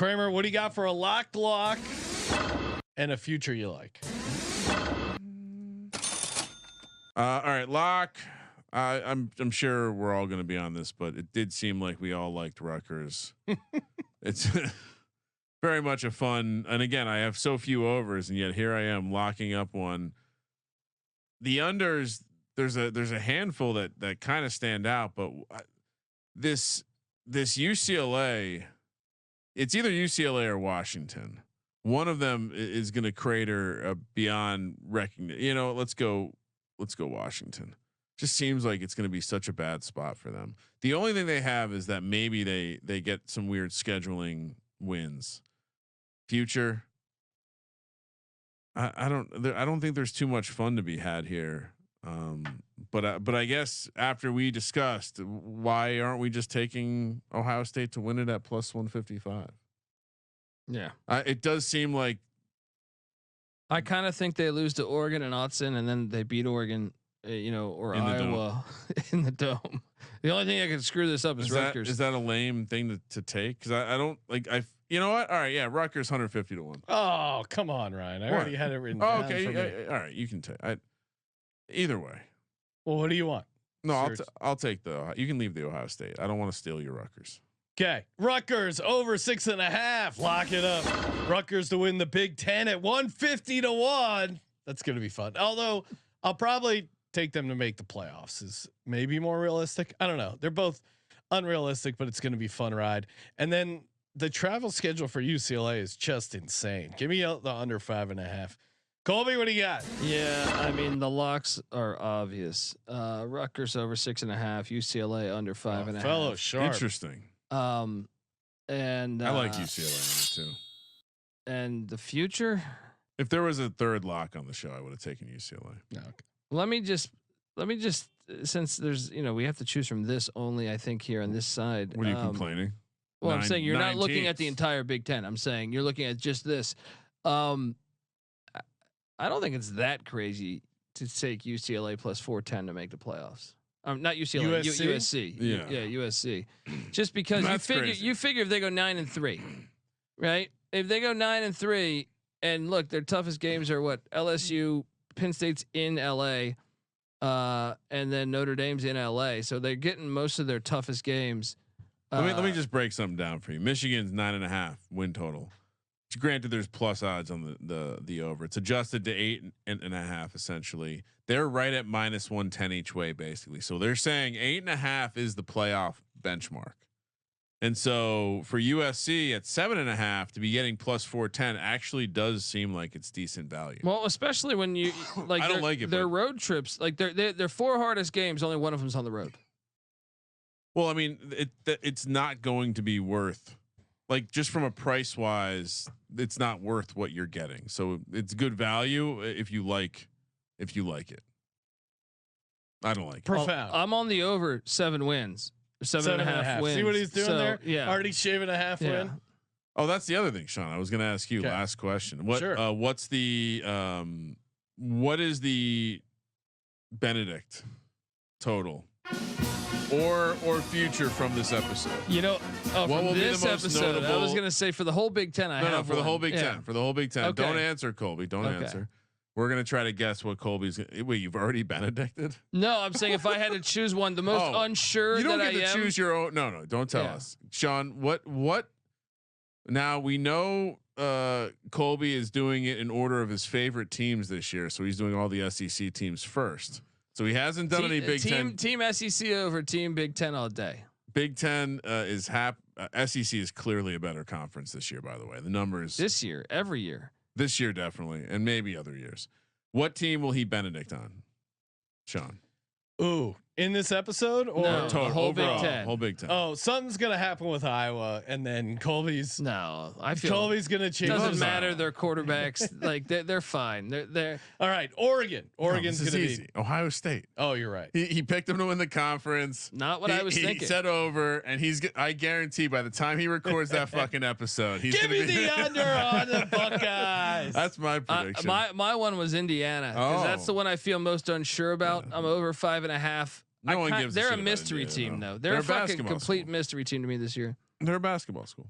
Kramer, what do you got for a lock and a future you like? All right, lock. I'm sure we're all going to be on this, but it did seem like we all liked Rutgers. It's very much a fun. And again, I have so few overs, and yet here I am locking up one. The unders. There's a handful that kind of stand out, but this UCLA, it's either UCLA or Washington. One of them is going to crater beyond recognition. You know, let's go Washington. Just seems like it's going to be such a bad spot for them. The only thing they have is that maybe they get some weird scheduling wins. Future. I don't think there's too much fun to be had here. But I guess after we discussed, why aren't we just taking Ohio State to win it at plus 155? Yeah, it does seem like. I kind of think they lose to Oregon and Autzen, and then they beat Oregon, or in Iowa in the dome. The only thing that could screw this up is Rutgers. Is that a lame thing to take? Because I don't like. You know what? All right, yeah, Rutgers 150 to 1. Oh, come on, Ryan. I already had it written down. Okay, all right, you can take. Either way. Well, what do you want? No, I'll take you can leave the Ohio State. I don't want to steal your Rutgers. Okay. Rutgers over 6.5. Lock it up. Rutgers to win the Big Ten at 150 to 1. That's going to be fun. Although I'll probably take them to make the playoffs is maybe more realistic. I don't know. They're both unrealistic, but it's going to be a fun ride. And then the travel schedule for UCLA is just insane. Give me the under 5.5. Colby, what do you got? Yeah, I mean the locks are obvious. Rutgers over 6.5, UCLA under 5.5. Fellow sharp. Interesting. And I like UCLA too. And the future. If there was a third lock on the show, I would have taken UCLA. No, okay. Let me just since there's we have to choose from this only. I think here on this side. What are you complaining? Well, I'm saying you're not looking at the entire Big Ten. I'm saying you're looking at just this. I don't think it's that crazy to take UCLA plus 410 to make the playoffs. Not UCLA, USC. Yeah, USC. Just because you figure if they go 9-3, right? If they go 9-3, and look, their toughest games are what? LSU, Penn State's in LA, and then Notre Dame's in LA. So they're getting most of their toughest games. Let me just break something down for you. Michigan's 9.5 win total. Granted, there's plus odds on the over. It's adjusted to 8.5 essentially. They're right at minus 110 each way basically. So they're saying 8.5 is the playoff benchmark. And so for USC at 7.5 to be getting plus 410 actually does seem like it's decent value. Well, especially when you like, I don't like it. Their road trips, like their 4 hardest games, only one of them's on the road. Well, I mean, it's not going to be worth. Like just from a price wise, it's not worth what you're getting. So it's good value if you like it. I don't like it. Profound. I'm on the over 7 wins, 7.5 wins. See what he's doing there? Yeah, already shaving a half win. Oh, that's the other thing, Sean. I was going to ask you last question. What's the what is the Benedict total? Or future from this episode. From this episode, notable? I was going to say for the whole Big Ten. For the whole Big Ten. For the whole Big Ten. Okay. Don't answer, Colby. Don't answer. We're going to try to guess what Colby's. Wait, you've already Benedicted? No, I'm saying if I had to choose one, the most unsure. You don't that get to choose your own. No, don't tell us, Sean. What? Now we know Colby is doing it in order of his favorite teams this year, so he's doing all the SEC teams first. So he hasn't done any Big Ten. Team SEC over Team Big Ten all day. Big Ten is SEC is clearly a better conference this year. By the way, the numbers this year, every year. This year definitely, and maybe other years. What team will he Benedict on, Sean? Ooh, in this episode or total whole overall, Big Ten? Whole Big Ten. Oh, something's gonna happen with Iowa, and then Colby's. No, I feel Colby's gonna change. Doesn't matter. Their quarterbacks, like they're fine. They're all right. Oregon's gonna be easy. Ohio State. Oh, you're right. He picked them to win the conference. Not what I was thinking. He said over, and I guarantee by the time he records that fucking episode, he's give me the under on the Buckeyes. That's my prediction. My one was Indiana because that's the one I feel most unsure about. I'm over 5.5. No one gives. They're a mystery team, though. They're a fucking complete mystery team to me this year. They're a basketball school.